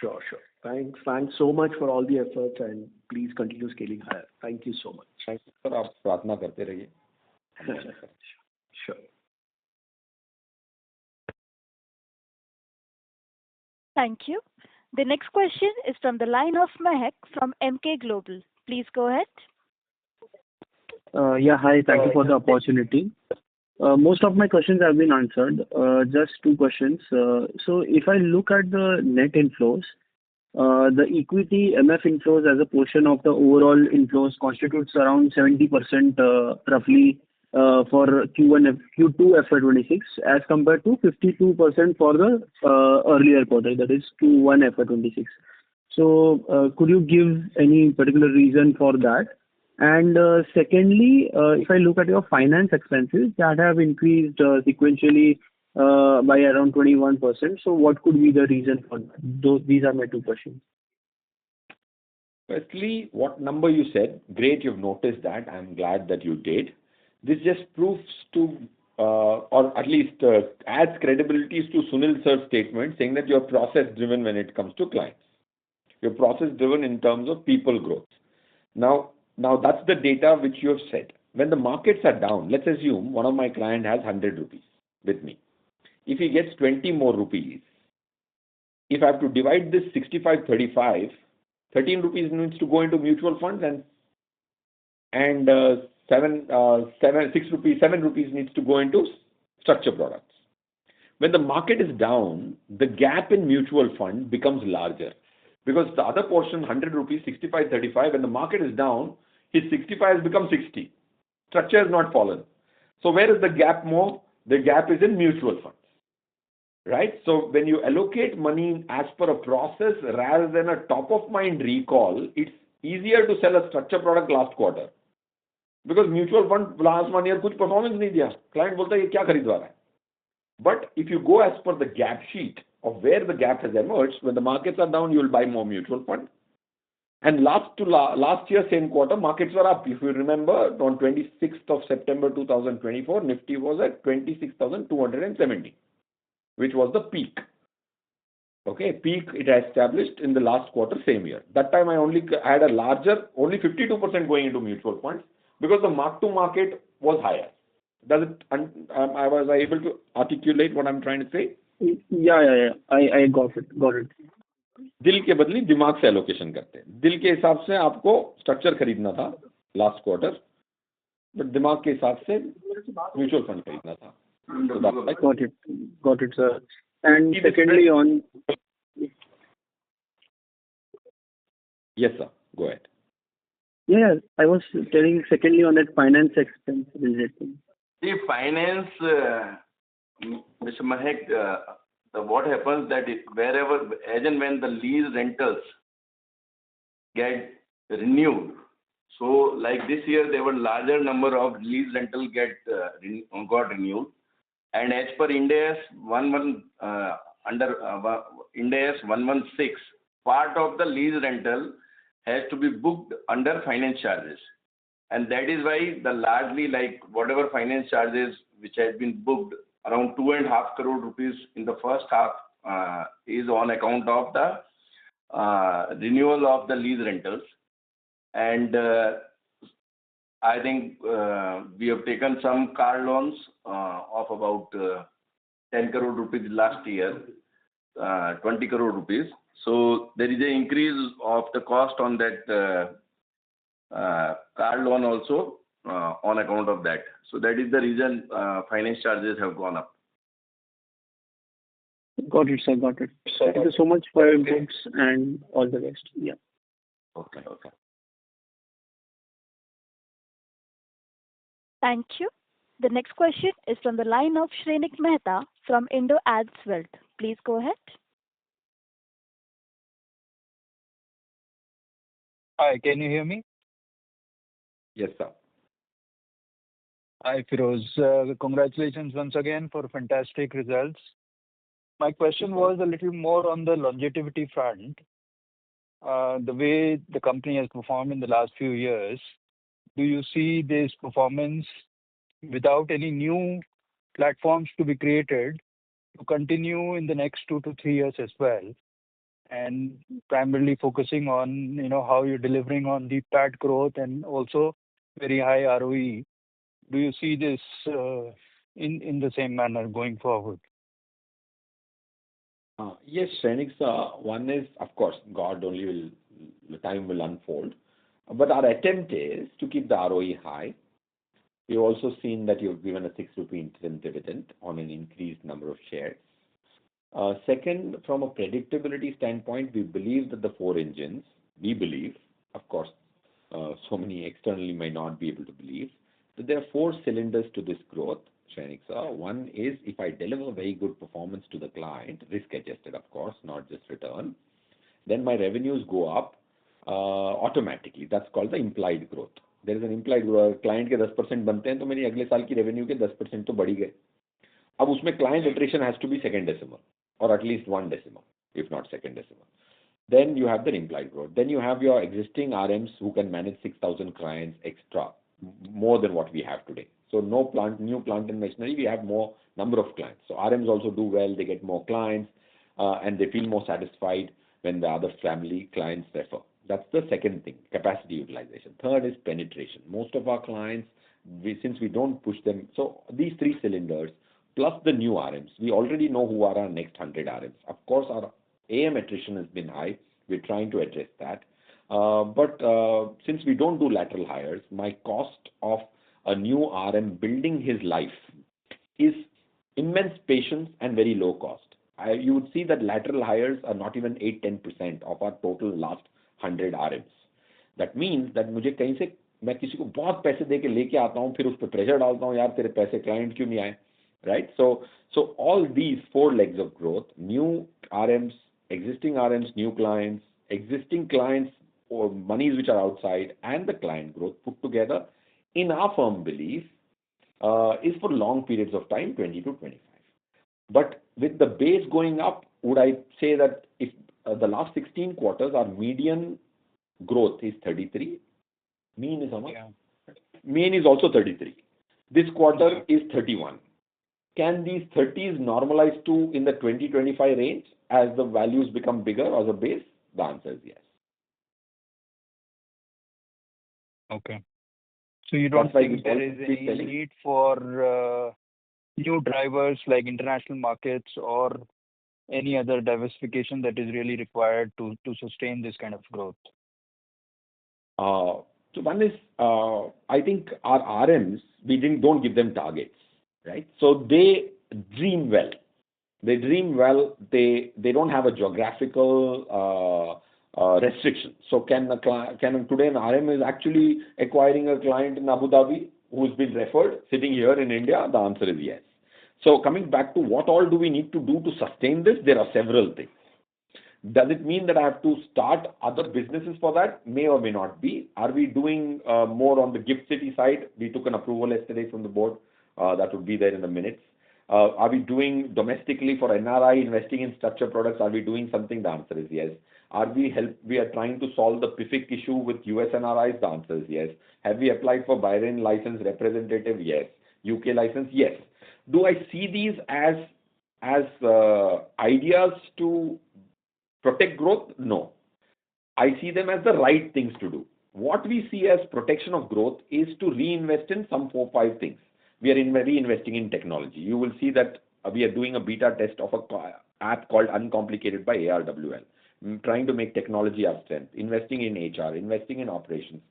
Sure. Thanks so much for all the efforts, and please continue scaling higher. Thank you so much. Thank you, sir. आप प्रार्थना करते रहिए. Sure. Thank you. The next question is from the line of Mehak from MK Global. Please go ahead. Yeah, hi. Thank you for the opportunity. Most of my questions have been answered. Just 2 questions. So if I look at the net inflows, the equity MF inflows as a portion of the overall inflows constitutes around 70% roughly for Q2 FY26 as compared to 52% for the earlier quarter, that is Q1 FY26. So could you give any particular reason for that? And secondly, if I look at your finance expenses, that have increased sequentially by around 21%. So what could be the reason for that? These are my 2 questions. Firstly, what number you said, great, you've noticed that. I'm glad that you did. This just proves to, or at least adds credibility to Sunil sir's statement saying that you're process-driven when it comes to clients. You're process-driven in terms of people growth. Now that's the data which you have said. When the markets are down, let's assume one of my client has 100 rupees with me. If he gets 20 more rupees, if I have to divide this 65-35, 13 rupees needs to go into mutual funds and 7 rupees needs to go into structure products. When the market is down, the gap in mutual fund becomes larger because the other portion, 100 rupees, 65-35, when the market is down, his 65 has become 60. Structure has not fallen. So where is the gap more? The gap is in mutual funds. Right? So when you allocate money as per a process rather than a top-of-mind recall, it's easier to sell a structure product last quarter. Because mutual fund last 1 year कुछ performance नहीं दिया. Client बोलता है ये क्या खरीदवा रहा है. But if you go as per the gap sheet of where the gap has emerged, when the markets are down, you will buy more mutual fund. And last year, same quarter, markets were up. If you remember, on 26th of September 2024, Nifty was at 26,270. Which was the peak. Okay, peak it has established in the last quarter, same year. That time I only had a larger, only 52% going into mutual funds because the mark to market was higher. Does it? I was able to articulate what I'm trying to say? Yeah. I got it. दिल के बदले दिमाग से allocation करते हैं. दिल के हिसाब से आपको स्ट्रक्चर खरीदना था लास्ट क्वार्टर, बट दिमाग के हिसाब से म्यूचुअल फंड खरीदना था. Got it, sir. And secondly on... Yes, sir. Go ahead. Yeah, I was telling secondly on that finance expense related. The finance, Mr. Mahek, what happens that wherever, as and when the lease rentals get renewed, so like this year there were larger number of lease rental got renewed. And as per Ind AS 116, part of the lease rental has to be booked under finance charges. And that is why the largely like whatever finance charges which has been booked around 2.5 crore rupees in the first half is on account of the renewal of the lease rentals. And I think we have taken some car loans of about 10 crore rupees last year, 20 crore rupees. So there is an increase of the cost on that car loan also. on account of that. So that is the reason finance charges have gone up. Got it, sir. Got it. Thank you so much for your inputs and all the best. Yeah. Okay. Okay. Thank you. The next question is from the line of Shrenik Mehta from Indo Ads Wealth. Please go ahead. Hi, can you hear me? Yes, sir. Hi, Firoz. Congratulations once again for fantastic results. My question was a little more on the longevity front. The way the company has performed in the last few years, do you see this performance without any new platforms to be created to continue in the next 2 to 3 years as well? And primarily focusing on, how you're delivering on the PAT growth and also very high ROE. Do you see this in the same manner going forward? Yes, Shrenik, sir. One is, of course, God only will, the time will unfold. But our attempt is to keep the ROE high. We've also seen that you've given a 6 rupee interim dividend on an increased number of shares. Second, from a predictability standpoint, we believe that the 4 engines, we believe, of course, so many externally may not be able to believe, that there are 4 cylinders to this growth, Shrenik, sir. One is if I deliver very good performance to the client, risk adjusted, of course, not just return, then my revenues go up automatically. That's called the implied growth. There is an implied growth. Client के 10% बनते हैं तो मेरी अगले साल की revenue के 10% तो बढ़ ही गए. अब उसमें client attrition has to be second decimal or at least one decimal, if not second decimal. Then you have the implied growth. Then you have your existing RMs who can manage 6,000 clients extra, more than what we have today. So no new plant and machinery, we have more number of clients. So RMs also do well, they get more clients, and they feel more satisfied when the other family clients refer. That's the second thing, capacity utilization. Third is penetration. Most of our clients, since we don't push them, so these 3 cylinders plus the new RMs, we already know who are our next 100 RMs. Of course, our AM attrition has been high. We're trying to address that. But since we don't do lateral hires, my cost of a new RM building his life is immense patience and very low cost. You would see that lateral hires are not even 8-10% of our total last 100 RMs. That means that मुझे कहीं से मैं किसी को बहुत पैसे दे के लेके आता हूँ, फिर उस पर प्रेशर डालता हूँ, यार तेरे पैसे क्लाइंट क्यों नहीं आए, right? So all these 4 legs of growth, new RMs, existing RMs, new clients, existing clients or monies which are outside, and the client growth put together, in our firm belief, is for long periods of time, 20 to 25. But with the base going up, would I say that if the last 16 quarters, our median growth is 33, mean is how much? Yeah. Mean is also 33. This quarter is 31. Can these 30s normalize to in the 20-25 range as the values become bigger as a base? The answer is yes. Okay. So you don't think there is any need for new drivers like international markets or any other diversification that is really required to sustain this kind of growth? So one is, I think our RMs, we don't give them targets, right? So they dream well. They dream well. They don't have a geographical restriction. So can today an RM is actually acquiring a client in Abu Dhabi who's been referred sitting here in India? The answer is yes. So coming back to what all do we need to do to sustain this? There are several things. Does it mean that I have to start other businesses for that? May or may not be. Are we doing more on the Gift City side? We took an approval yesterday from the board. That would be there in the minutes. Are we doing domestically for NRI investing in structured products? Are we doing something? The answer is yes. We are trying to solve the PIFIC issue with US NRIs? The answer is yes. Have we applied for Bahrain license representative? Yes. UK license? Yes. Do I see these as ideas to protect growth? No. I see them as the right things to do. What we see as protection of growth is to reinvest in some 4-5 things. We are reinvesting in technology. You will see that we are doing a beta test of an app called Uncomplicated by ARWL. Trying to make technology our strength, investing in HR, investing in operations.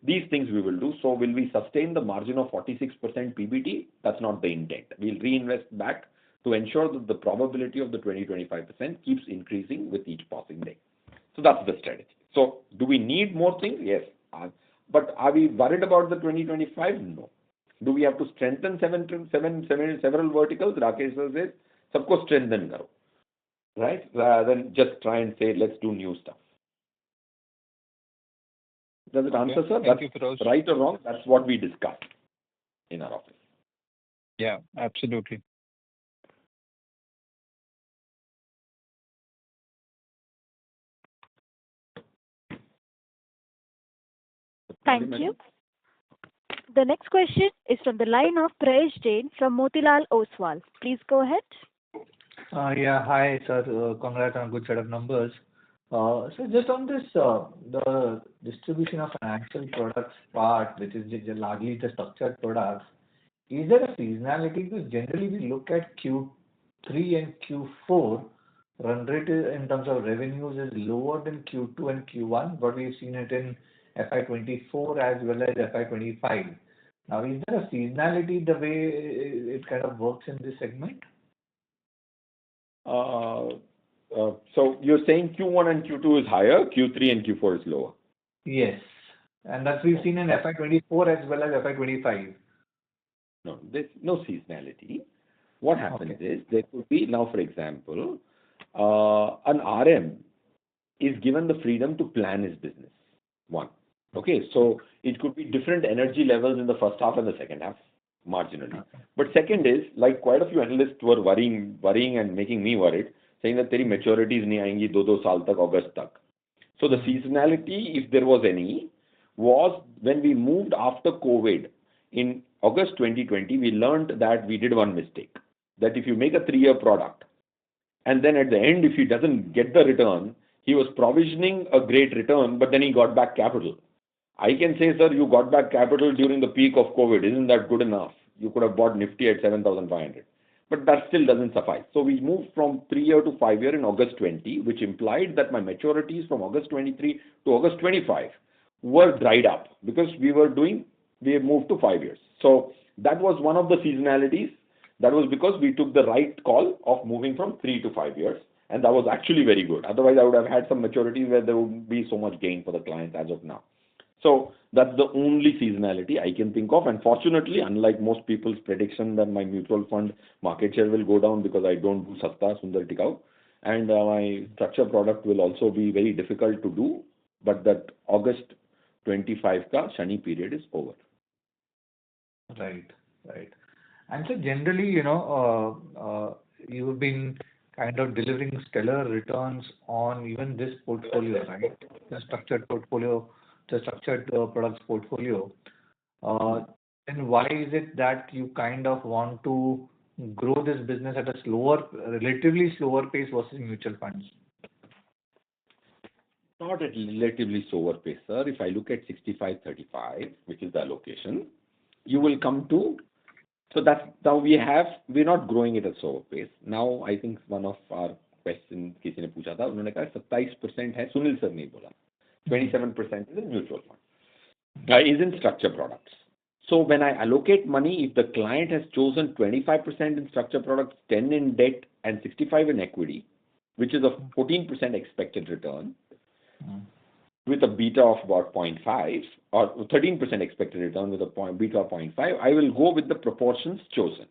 These things we will do. So will we sustain the margin of 46% PBT? That's not the intent. We'll reinvest back to ensure that the probability of the 20-25% keeps increasing with each passing day. So that's the strategy. So do we need more things? Yes. But are we worried about the 2025? No. Do we have to strengthen several verticals? Rakesh says, सबको strengthen karo, right? Rather than just try and say, let's do new stuff. Does it answer, sir? Thank you, Feroz. Right or wrong? That's what we discussed in our office. Yeah, absolutely. Thank you. The next question is from the line of Prayesh Jain from Motilal Oswal. Please go ahead. Yeah, hi, sir. Congrats on a good set of numbers. So just on this, the distribution of financial products part, which is largely the structured products, is there a seasonality? Because generally we look at Q3 and Q4, run rate in terms of revenues is lower than Q2 and Q1, but we've seen it in FY24 as well as FY25. Now, is there a seasonality the way it kind of works in this segment? So you're saying Q1 and Q2 is higher, Q3 and Q4 is lower? Yes. And that's we've seen in FY24 as well as FY25. No, there's no seasonality. What happens is, there could be, now for example, an RM is given the freedom to plan his business. One. Okay, so it could be different energy levels in the first half and the second half, marginally. But second is, like quite a few analysts were worrying and making me worried, saying that तेरी maturities नहीं आएंगी 2 साल तक, August तक. So the seasonality, if there was any, was when we moved after COVID in August 2020, we learned that we did one mistake. That if you make a 3-year product, and then at the end, if he doesn't get the return, he was provisioning a great return, but then he got back capital. I can say, sir, you got back capital during the peak of COVID. Isn't that good enough? You could have bought Nifty at 7,500. But that still doesn't suffice. So we moved from 3-year to 5-year in August 20, which implied that my maturities from August 23 to August 25 were dried up because we moved to 5 years. So that was one of the seasonalities. That was because we took the right call of moving from 3 to 5 years. And that was actually very good. Otherwise, I would have had some maturities where there wouldn't be so much gain for the clients as of now. So that's the only seasonality I can think of. And fortunately, unlike most people's prediction that my mutual fund market share will go down because I don't do Sasta, Sundar Tikau, and my structure product will also be very difficult to do, but that August 25 ka Shani period is over. Right. And so generally, you've been kind of delivering stellar returns on even this portfolio, right? The structured portfolio, the structured products portfolio. Then why is it that you kind of want to grow this business at a relatively slower pace versus mutual funds? Not at relatively slower pace, sir. If I look at 65-35, which is the allocation, you will come to. So that's now we're not growing at a slower pace. Now I think one of our questions किसी ने पूछा था, उन्होंने कहा 27% है, Sunil sir ने बोला, 27% is in mutual fund, is in structure products. So when I allocate money, if the client has chosen 25% in structure products, 10 in debt, and 65 in equity, which is a 14% expected return, with a beta of about 0.5 or 13% expected return with a beta of 0.5, I will go with the proportions chosen.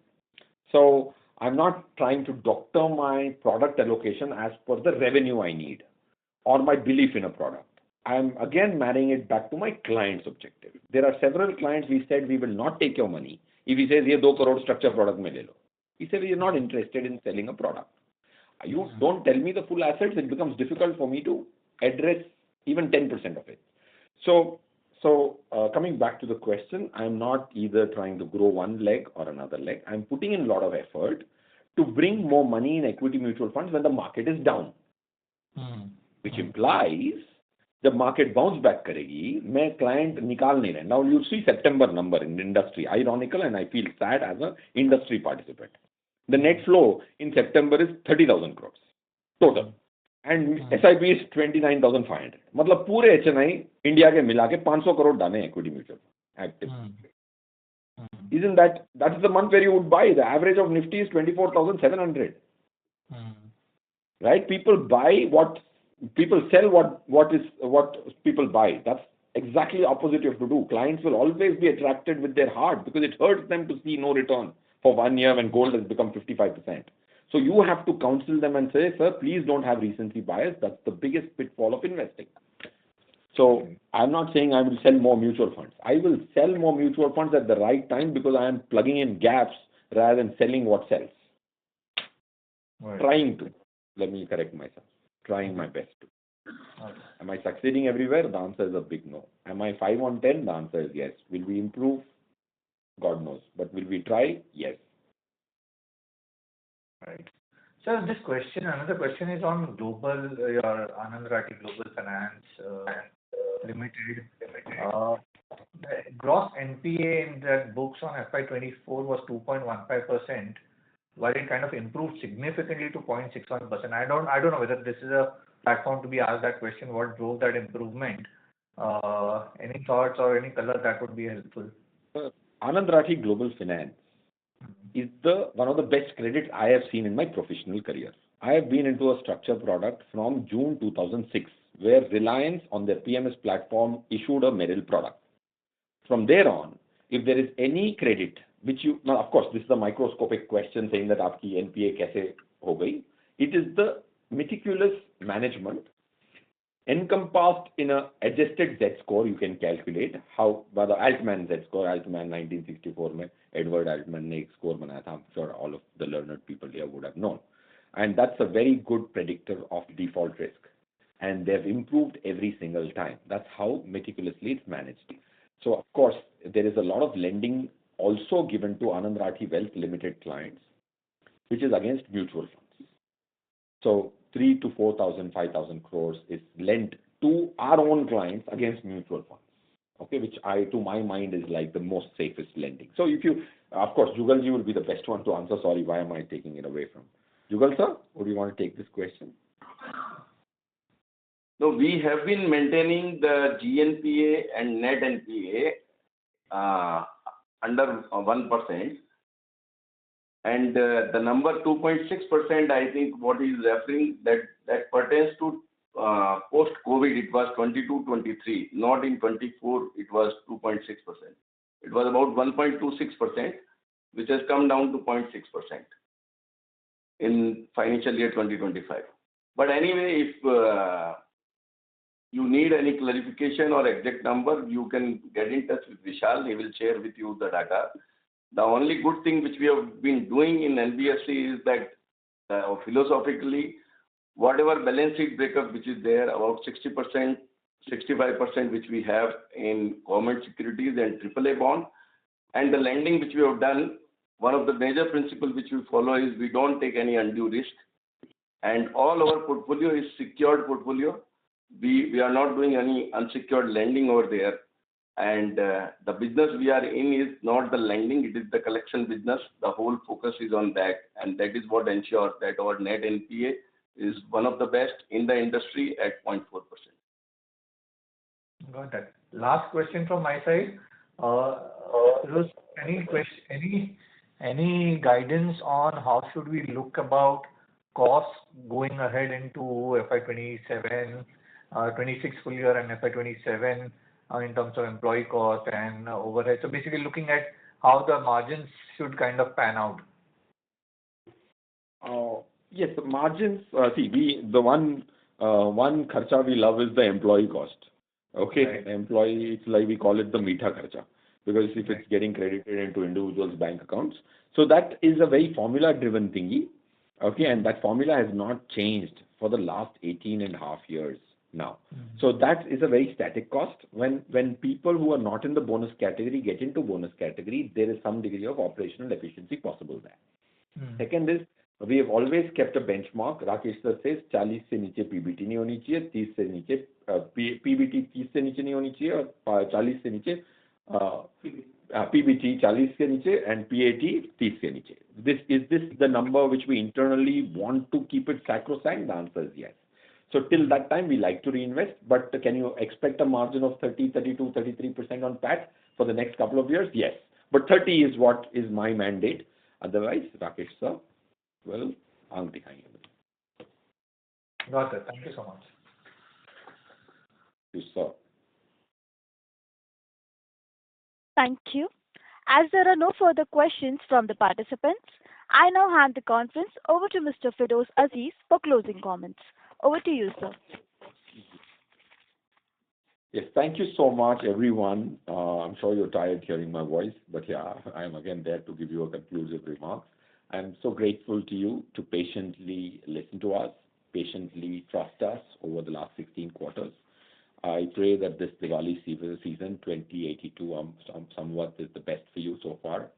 So I'm not trying to doctor my product allocation as per the revenue I need or my belief in a product. I'm again marrying it back to my client's objective. There are several clients we said we will not take your money if he says, "Ye 2 crore structure product mein le lo." He said, "We are not interested in selling a product. You don't tell me the full assets, it becomes difficult for me to address even 10% of it." So coming back to the question, I'm not either trying to grow one leg or another leg. I'm putting in a lot of effort to bring more money in equity mutual funds when the market is down, which implies the market bounce back karegi, मैं client निकाल नहीं रहा. Now you see September number in industry, ironical, and I feel sad as an industry participant. The net flow in September is 30,000 crores total. and SIP is 29,500. मतलब पूरे HNI India के मिला के 500 crore डाले equity mutual active. Isn't that's the month where you would buy? The average of Nifty is 24,700. Right? People buy what people sell. What people buy. That's exactly the opposite you have to do. Clients will always be attracted with their heart because it hurts them to see no return for 1 year when gold has become 55%. So you have to counsel them and say, sir, please don't have recency bias. That's the biggest pitfall of investing. So I'm not saying I will sell more mutual funds. I will sell more mutual funds at the right time because I am plugging in gaps rather than selling what sells. Right. Trying to. Let me correct myself. Trying my best to. Okay. Am I succeeding everywhere? The answer is a big no. Am I 5 on 10? The answer is yes. Will we improve? God knows. But will we try? Yes. Right. So this question, another question is on global, your Anand Rathi Global Finance Limited. The gross NPA in the books on FY24 was 2.15%, while it kind of improved significantly to 0.61%. I don't know whether this is a platform to be asked that question. What drove that improvement? Any thoughts or any color that would be helpful? Anand Rathi Global Finance is one of the best credits I have seen in my professional career. I have been into a structured product from June 2006, where Reliance on their PMS platform issued a Merrill product. From there on, if there is any credit, which you, now of course this is a microscopic question saying that aapki NPA kaise ho gayi, it is the meticulous management encompassed in a adjusted Z score. You can calculate how by the Altman Z score. Altman 1964 mein Edward Altman ne ek score banaya tha. I'm sure all of the learned people here would have known, and that's a very good predictor of default risk, and they've improved every single time. That's how meticulously it's managed. So of course there is a lot of lending also given to Anand Rathi Wealth Limited clients, which is against mutual funds. So 3 to 4,000, 5,000 crores is lent to our own clients against mutual funds. Okay, which to my mind is like the most safest lending. So if you, of course, Jugalji will be the best one to answer. Sorry, why am I taking it away from Jugal sir? Would you want to take this question? No, we have been maintaining the GNPA and net NPA under 1%. And the number 2.6%, I think what he is referring, that pertains to post-COVID. It was 22-23, not in 24. It was 2.6%. It was about 1.26%, which has come down to 0.6% in financial year 2025. But anyway, if you need any clarification or exact number, you can get in touch with Vishal. He will share with you the data. The only good thing which we have been doing in NBFC is that philosophically, whatever balance sheet breakup which is there, about 60%, 65% which we have in government securities and AAA bond, and the lending which we have done, one of the major principles which we follow is we don't take any undue risk, and all our portfolio is secured portfolio. We are not doing any unsecured lending over there. And the business we are in is not the lending, it is the collection business. The whole focus is on that, and that is what ensures that our net NPA is one of the best in the industry at 0.4%. Got that. Last question from my side. Any guidance on how should we look about costs going ahead into FY27, 26 full year and FY27? In terms of employee cost and overhead. So basically looking at how the margins should kind of pan out. Yes, the margins, the one kharcha we love is the employee cost. Okay, right. Employee, it's like we call it the meetha kharcha, because if it's getting credited into individuals' bank accounts. So that is a very formula driven thingy. Okay, and that formula has not changed for the last 18.5 years. Now, so that is a very static cost. When people who are not in the bonus category get into bonus category, there is some degree of operational efficiency possible there. Second is, we have always kept a benchmark. Rakesh sir says 40 se niche PBT nahi honi chahiye, 30 se niche PBT 30 se niche nahi honi chahiye, aur 40 se niche PBT 40 se niche and PAT 30 se niche. Is this the number which we internally want to keep it sacrosanct? The answer is yes. So till that time, we like to reinvest, but can you expect a margin of 30, 32, 33% on PAT for the next couple of years? Yes. But 30 is what is my mandate. Otherwise, Rakesh sir will आंख दिखाएंगे. Got it. Thank you so much. You sir. Thank you. As there are no further questions from the participants, I now hand the conference over to Mr. Firoz Aziz for closing comments. Over to you, sir. Yes, thank you so much, everyone. I'm sure you're tired hearing my voice, but yeah, I am again there to give you a conclusive remark. I'm so grateful to you to patiently listen to us, patiently trust us over the last 16 quarters. I pray that this Diwali season 2082 somewhat is the best for you so far,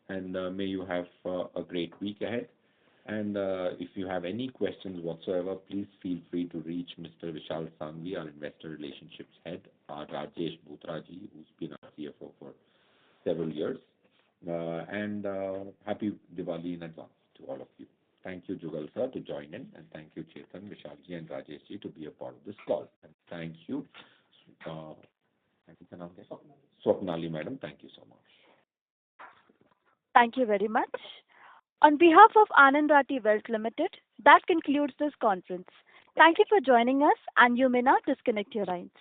and may you have a great week ahead. And if you have any questions whatsoever, please feel free to reach Mr. Vishal Sangvi, our Investor Relationships Head, our Rajesh Bhutraji, who's been our CFO for several years. And happy Diwali in advance to all of you. Thank you, Jugal sir, to join in, and thank you, Chetan, Vishalji, and Rajeshji to be a part of this call. And thank you, Swapnali madam. Thank you so much. Thank you very much. On behalf of Anand Rathi Wealth Limited, that concludes this conference. Thank you for joining us, and you may now disconnect your lines.